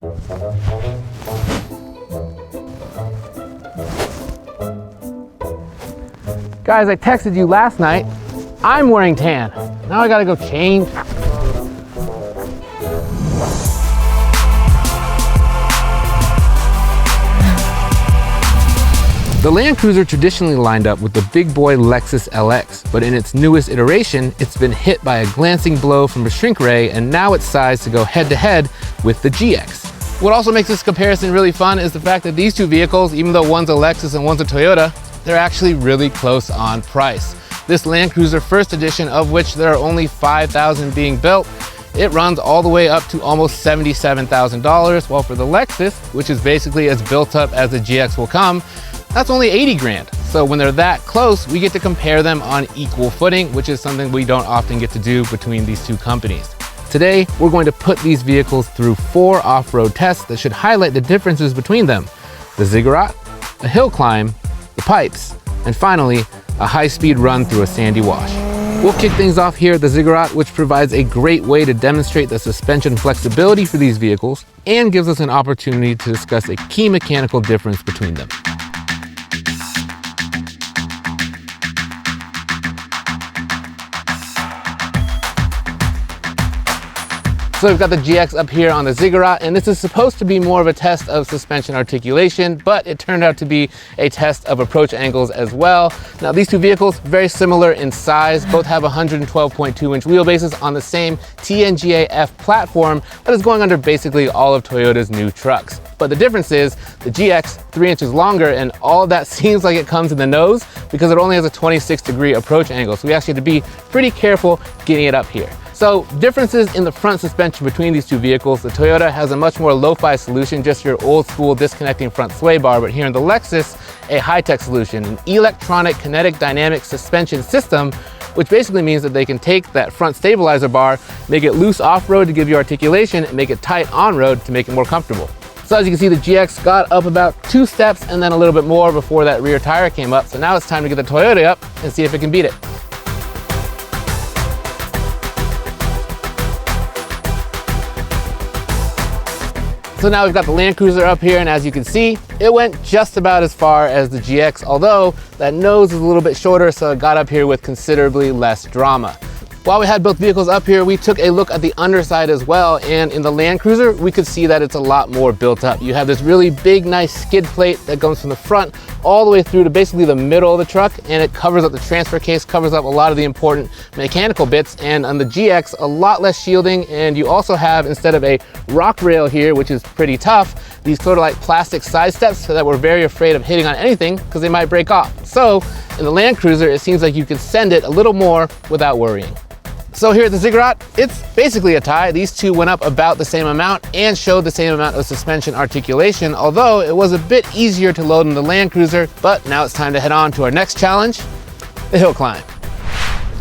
Guys, I texted you last night. I'm wearing tan. Now I gotta go change. The Land Cruiser traditionally lined up with the big boy Lexus LX, but in its newest iteration, it's been hit by a glancing blow from a shrink ray, and now it's sized to go head to head with the GX. What also makes this comparison really fun is the fact that these two vehicles, even though one's a Lexus and one's a Toyota, they're actually really close on price. This Land Cruiser First Edition, of which there are only 5,000 being built, it runs all the way up to almost $77,000, while for the Lexus, which is basically as built up as the GX will come, that's only 80 grand. So when they're that close, we get to compare them on equal footing, which is something we don't often get to do between these two companies. Today, we're going to put these vehicles through 4 off-road tests that should highlight the differences between them: the Ziggurat, a hill climb, the pipes, and finally, a high-speed run through a sandy wash. We'll kick things off here at the Ziggurat, which provides a great way to demonstrate the suspension flexibility for these vehicles and gives us an opportunity to discuss a key mechanical difference between them. So we've got the GX up here on the Ziggurat, and this is supposed to be more of a test of suspension articulation, but it turned out to be a test of approach angles as well. Now these two vehicles, very similar in size, both have 112.2-inch wheelbases on the same TNGA-F platform that is going under basically all of Toyota's new trucks. But the difference is the GX, 3 inches longer, and all of that seems like it comes in the nose because it only has a 26-degree approach angle. So we actually have to be pretty careful getting it up here. So differences in the front suspension between these two vehicles: the Toyota has a much more lo-fi solution, just your old school disconnecting front sway bar, but here in the Lexus, a high-tech solution, an electronic kinetic dynamic suspension system, which basically means that they can take that front stabilizer bar, make it loose off-road to give you articulation, and make it tight on-road to make it more comfortable. So as you can see, the GX got up about 2 steps and then a little bit more before that rear tire came up. So now it's time to get the Toyota up and see if it can beat it. So now we've got the Land Cruiser up here, and as you can see, it went just about as far as the GX, although that nose is a little bit shorter, so it got up here with considerably less drama. While we had both vehicles up here, we took a look at the underside as well, and in the Land Cruiser, we could see that it's a lot more built up. You have this really big, nice skid plate that goes from the front all the way through to basically the middle of the truck, and it covers up the transfer case, covers up a lot of the important mechanical bits. And on the GX, a lot less shielding, and you also have, instead of a rock rail here, which is pretty tough, these sort of like plastic side steps so that we're very afraid of hitting on anything because they might break off. So in the Land Cruiser, it seems like you can send it a little more without worrying. So here at the Ziggurat, it's basically a tie. These two went up about the same amount and showed the same amount of suspension articulation, although it was a bit easier to load in the Land Cruiser. But now it's time to head on to our next challenge, the hill climb.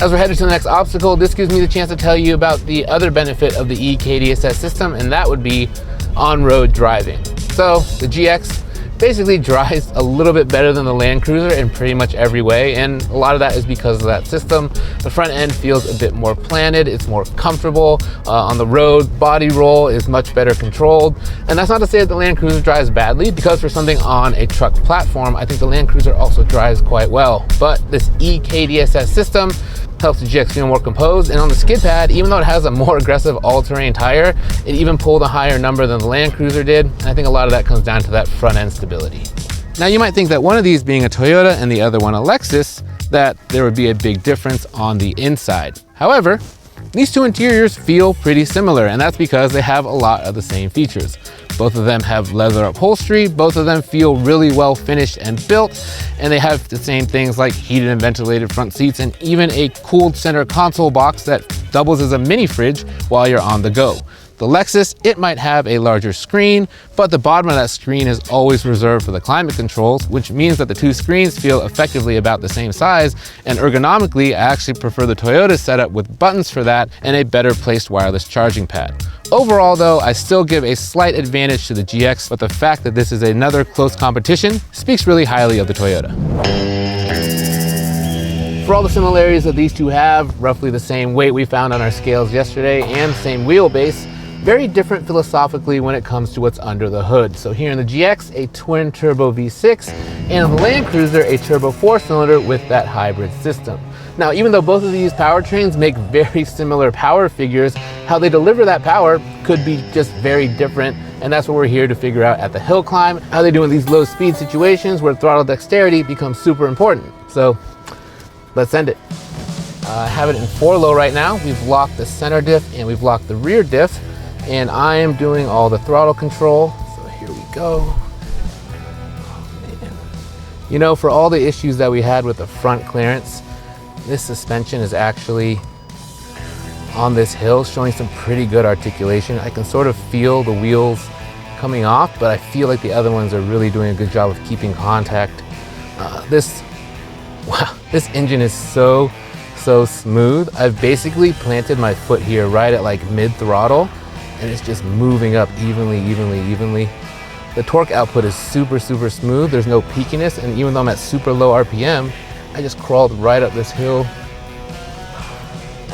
As we're headed to the next obstacle, this gives me the chance to tell you about the other benefit of the EKDSS system, and that would be on-road driving. So the GX basically drives a little bit better than the Land Cruiser in pretty much every way, and a lot of that is because of that system. The front end feels a bit more planted, it's more comfortable. On the road, body roll is much better controlled, and that's not to say that the Land Cruiser drives badly, because for something on a truck platform, I think the Land Cruiser also drives quite well. But this EKDSS system helps the GX feel more composed, and on the skid pad, even though it has a more aggressive all-terrain tire, it even pulled a higher number than the Land Cruiser did. And I think a lot of that comes down to that front end stability. Now you might think that one of these being a Toyota and the other one a Lexus, that there would be a big difference on the inside. However, these two interiors feel pretty similar, and that's because they have a lot of the same features. Both of them have leather upholstery, both of them feel really well finished and built, and they have the same things like heated and ventilated front seats and even a cooled center console box that doubles as a mini fridge while you're on the go. The Lexus, it might have a larger screen, but the bottom of that screen is always reserved for the climate controls, which means that the two screens feel effectively about the same size, and ergonomically, I actually prefer the Toyota setup with buttons for that and a better placed wireless charging pad. Overall though, I still give a slight advantage to the GX, but the fact that this is another close competition speaks really highly of the Toyota. For all the similarities that these two have, roughly the same weight we found on our scales yesterday and same wheelbase, very different philosophically when it comes to what's under the hood. So here in the GX, a twin turbo V6, and in the Land Cruiser, a turbo 4-cylinder with that hybrid system. Now, even though both of these powertrains make very similar power figures, how they deliver that power could be just very different, and that's what we're here to figure out at the hill climb, how they do in these low speed situations where throttle dexterity becomes super important. So let's end it. I have it in 4-low right now. We've locked the center diff and we've locked the rear diff, and I am doing all the throttle control. So here we go. Oh, man. You know, for all the issues that we had with the front clearance, this suspension is actually on this hill showing some pretty good articulation. I can sort of feel the wheels coming off, but I feel like the other ones are really doing a good job of keeping contact. This engine is so smooth. I've basically planted my foot here right at like mid throttle, and it's just moving up evenly. The torque output is super smooth. There's no peakiness, and even though I'm at super low RPM, I just crawled right up this hill.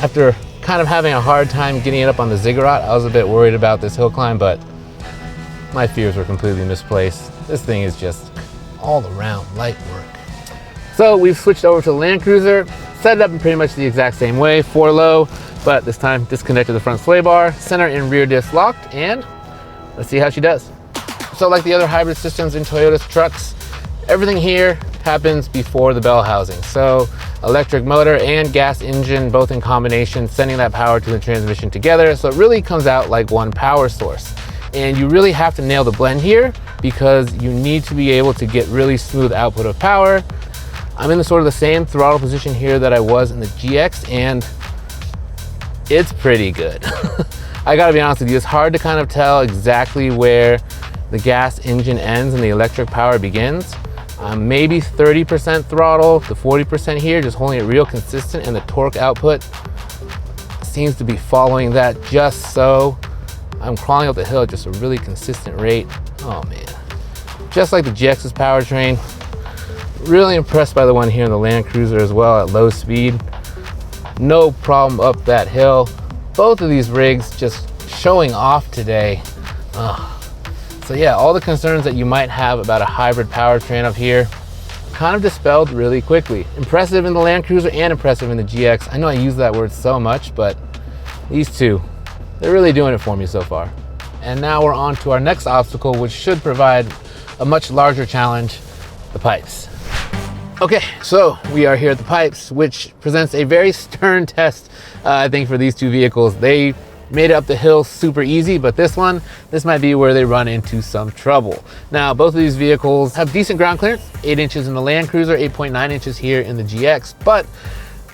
After kind of having a hard time getting it up on the Ziggurat, I was a bit worried about this hill climb, but my fears were completely misplaced. This thing is just all around light work. So we've switched over to the Land Cruiser, set it up in pretty much the exact same way, 4-low, but this time disconnected the front sway bar, center and rear disc locked, and let's see how she does. So like the other hybrid systems in Toyota's trucks, everything here happens before the bell housing. So electric motor and gas engine, both in combination, sending that power to the transmission together. So it really comes out like one power source. And you really have to nail the blend here because you need to be able to get really smooth output of power. I'm in the sort of the same throttle position here that I was in the GX, and it's pretty good. I gotta be honest with you, it's hard to kind of tell exactly where the gas engine ends and the electric power begins. Maybe 30% throttle to 40% here, just holding it real consistent, and the torque output seems to be following that just so. I'm crawling up the hill at just a really consistent rate. Oh man, just like the GX's powertrain. Really impressed by the one here in the Land Cruiser as well at low speed. No problem up that hill. Both of these rigs just showing off today. So yeah, all the concerns that you might have about a hybrid powertrain up here kind of dispelled really quickly. Impressive in the Land Cruiser and impressive in the GX. I know I use that word so much, but these two, they're really doing it for me so far. And now we're on to our next obstacle, which should provide a much larger challenge, the pipes. Okay, so we are here at the pipes, which presents a very stern test, I think, for these two vehicles. They made it up the hill super easy, but this might be where they run into some trouble. Now, both of these vehicles have decent ground clearance, 8 inches in the Land Cruiser, 8.9 inches here in the GX, but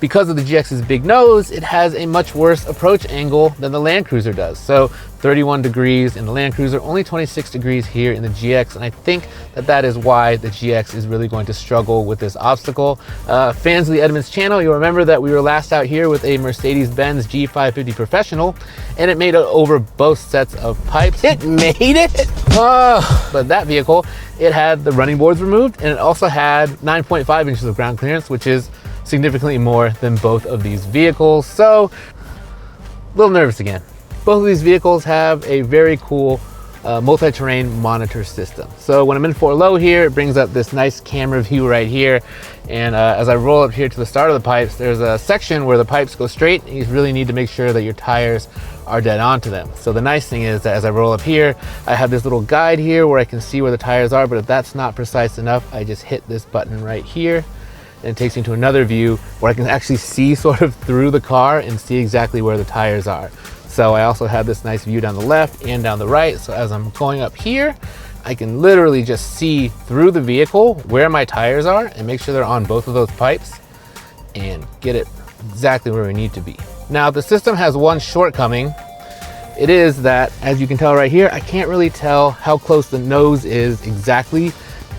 because of the GX's big nose, it has a much worse approach angle than the Land Cruiser does. So 31 degrees in the Land Cruiser, only 26 degrees here in the GX, and I think that is why the GX is really going to struggle with this obstacle. Fans of the Edmunds channel, you'll remember that we were last out here with a Mercedes-Benz G550 Professional, and it made it over both sets of pipes. It made it! But that vehicle, it had the running boards removed, and it also had 9.5 inches of ground clearance, which is significantly more than both of these vehicles. So a little nervous again. Both of these vehicles have a very cool multi-terrain monitor system. So when I'm in 4-low here, it brings up this nice camera view right here. And as I roll up here to the start of the pipes, there's a section where the pipes go straight, and you really need to make sure that your tires are dead onto them. So the nice thing is that as I roll up here, I have this little guide here where I can see where the tires are, but if that's not precise enough, I just hit this button right here, and it takes me to another view where I can actually see sort of through the car and see exactly where the tires are. So I also have this nice view down the left and down the right. So as I'm going up here, I can literally just see through the vehicle where my tires are and make sure they're on both of those pipes and get it exactly where we need to be. Now, the system has one shortcoming. It is that, as you can tell right here, I can't really tell how close the nose is exactly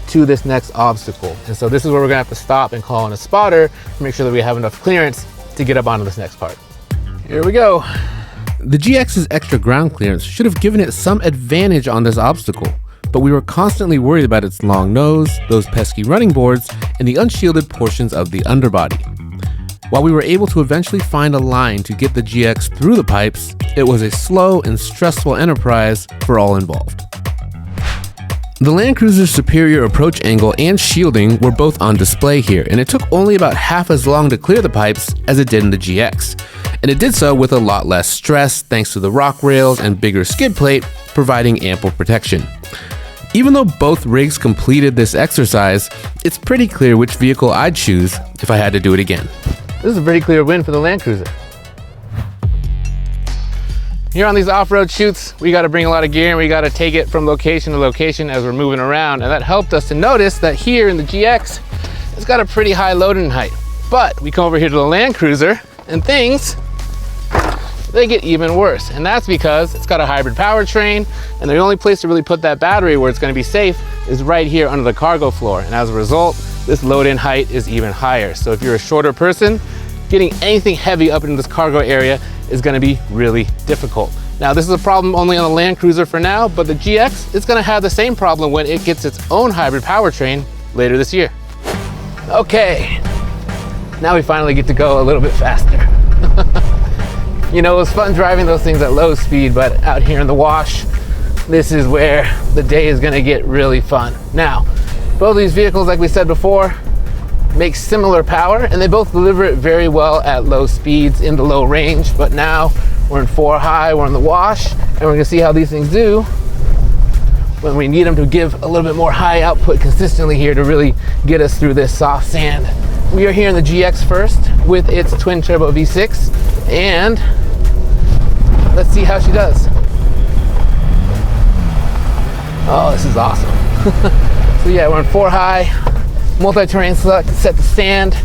to this next obstacle. And so this is where we're gonna have to stop and call in a spotter to make sure that we have enough clearance to get up onto this next part. Here we go. The GX's extra ground clearance should have given it some advantage on this obstacle, but we were constantly worried about its long nose, those pesky running boards, and the unshielded portions of the underbody. While we were able to eventually find a line to get the GX through the pipes, it was a slow and stressful enterprise for all involved. The Land Cruiser's superior approach angle and shielding were both on display here, and it took only about half as long to clear the pipes as it did in the GX. And it did so with a lot less stress thanks to the rock rails and bigger skid plate providing ample protection. Even though both rigs completed this exercise, it's pretty clear which vehicle I'd choose if I had to do it again. This is a pretty clear win for the Land Cruiser. Here on these off-road shoots, we got to bring a lot of gear and we got to take it from location to location as we're moving around. And that helped us to notice that here in the GX, it's got a pretty high loading height. But we come over here to the Land Cruiser and things, they get even worse. And that's because it's got a hybrid powertrain, and the only place to really put that battery where it's going to be safe is right here under the cargo floor. And as a result, this load-in height is even higher. So if you're a shorter person, getting anything heavy up into this cargo area is going to be really difficult. Now, this is a problem only on the Land Cruiser for now, but the GX is going to have the same problem when it gets its own hybrid powertrain later this year. Okay, now we finally get to go a little bit faster. You know, it was fun driving those things at low speed, but out here in the wash, this is where the day is going to get really fun. Now, both of these vehicles, like we said before, make similar power, and they both deliver it very well at low speeds in the low range. But now we're in 4 high, we're in the wash, and we're gonna see how these things do when we need them to give a little bit more high output consistently here to really get us through this soft sand. We are here in the GX first with its twin turbo V6, and let's see how she does. Oh, this is awesome. So yeah, we're in 4 high, multi-terrain select, set to sand,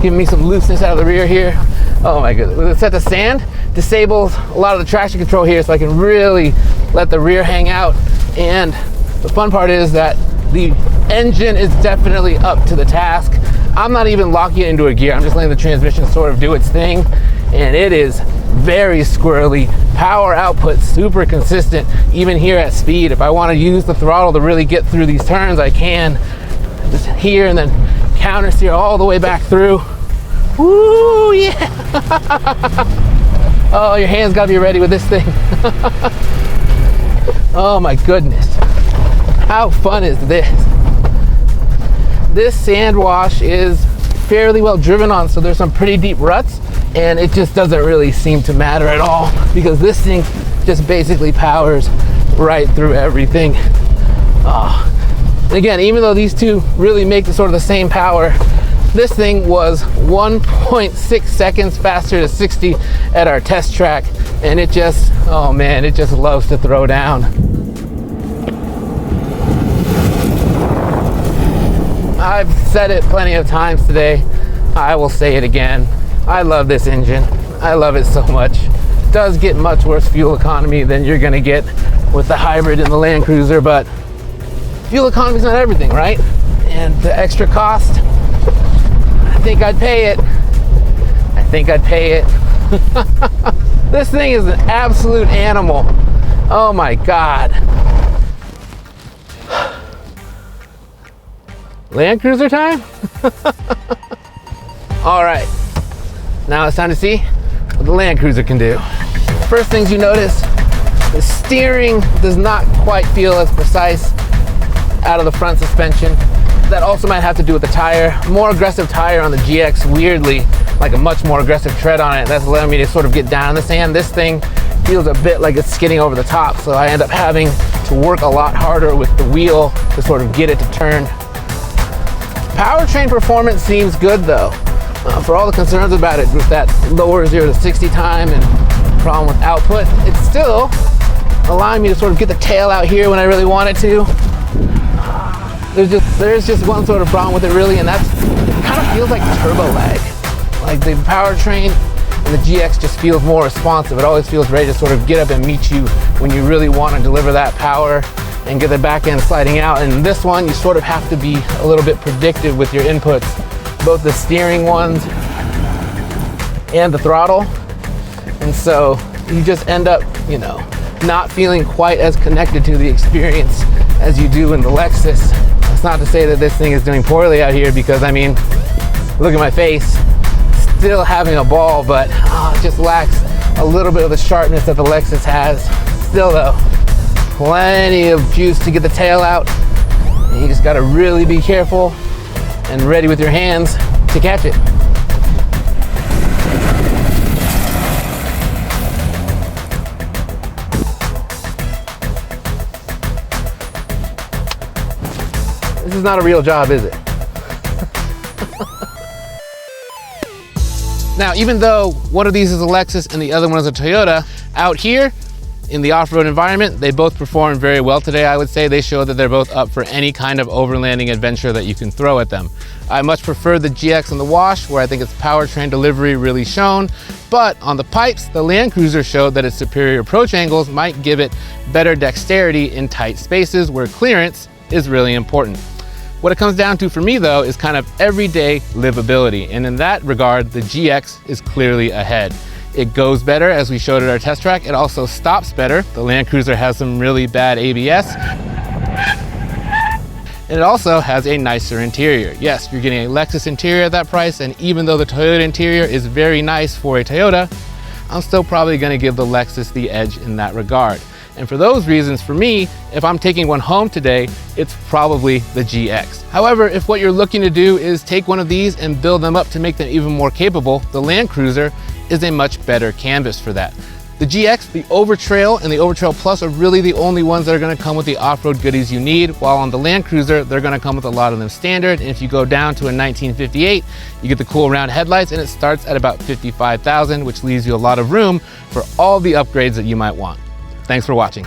giving me some looseness out of the rear here. Oh my goodness. With it set to sand, disables a lot of the traction control here so I can really let the rear hang out. And the fun part is that the engine is definitely up to the task. I'm not even locking it into a gear. I'm just letting the transmission sort of do its thing. And it is very squirrely. Power output super consistent, even here at speed. If I want to use the throttle to really get through these turns, I can. Just here and then counter steer all the way back through. Woo, yeah! Oh, your hands gotta be ready with this thing. Oh my goodness. How fun is this? This sand wash is fairly well driven on, so there's some pretty deep ruts, and it just doesn't really seem to matter at all because this thing just basically powers right through everything. Oh. Again, even though these two really make the sort of the same power, this thing was 1.6 seconds faster to 60 at our test track, and it just, oh man, it just loves to throw down. I've said it plenty of times today. I will say it again. I love this engine. I love it so much. It does get much worse fuel economy than you're gonna get with the hybrid in the Land Cruiser, but fuel economy is not everything, right? And the extra cost, I think I'd pay it. I think I'd pay it. This thing is an absolute animal. Oh my God. Land Cruiser time? All right, now it's time to see what the Land Cruiser can do. First things you notice, the steering does not quite feel as precise out of the front suspension. That also might have to do with the tire. More aggressive tire on the GX, weirdly, like a much more aggressive tread on it. That's allowing me to sort of get down in the sand. This thing feels a bit like it's skidding over the top, so I end up having to work a lot harder with the wheel to sort of get it to turn. Powertrain performance seems good though. For all the concerns about it with that lower 0 to 60 time and problem with output, it's still allowing me to sort of get the tail out here when I really want it to. There's just one sort of problem with it really, and that's, it kind of feels like turbo lag. Like the powertrain and the GX just feels more responsive. It always feels ready to sort of get up and meet you when you really want to deliver that power and get the back end sliding out. And this one, you sort of have to be a little bit predictive with your inputs, both the steering ones and the throttle. And so you just end up, you know, not feeling quite as connected to the experience as you do in the Lexus. That's not to say that this thing is doing poorly out here, because I mean, look at my face, still having a ball, but it just lacks a little bit of the sharpness that the Lexus has. Still though, plenty of juice to get the tail out. And you just gotta really be careful and ready with your hands to catch it. This is not a real job, is it? Now, even though one of these is a Lexus and the other one is a Toyota, out here in the off-road environment, they both perform very well today. I would say they show that they're both up for any kind of overlanding adventure that you can throw at them. I much prefer the GX on the wash, where I think its powertrain delivery really shone, but on the pipes, the Land Cruiser showed that its superior approach angles might give it better dexterity in tight spaces where clearance is really important. What it comes down to for me though is kind of everyday livability, and in that regard, the GX is clearly ahead. It goes better, as we showed at our test track. It also stops better. The Land Cruiser has some really bad ABS. And it also has a nicer interior. Yes, you're getting a Lexus interior at that price, and even though the Toyota interior is very nice for a Toyota, I'm still probably gonna give the Lexus the edge in that regard. And for those reasons, for me, if I'm taking one home today, it's probably the GX. However, if what you're looking to do is take one of these and build them up to make them even more capable, the Land Cruiser is a much better canvas for that. The GX, the Overtrail, and the Overtrail Plus are really the only ones that are gonna come with the off-road goodies you need, while on the Land Cruiser, they're gonna come with a lot of them standard. And if you go down to a 1958, you get the cool round headlights, and it starts at about $55,000, which leaves you a lot of room for all the upgrades that you might want. Thanks for watching.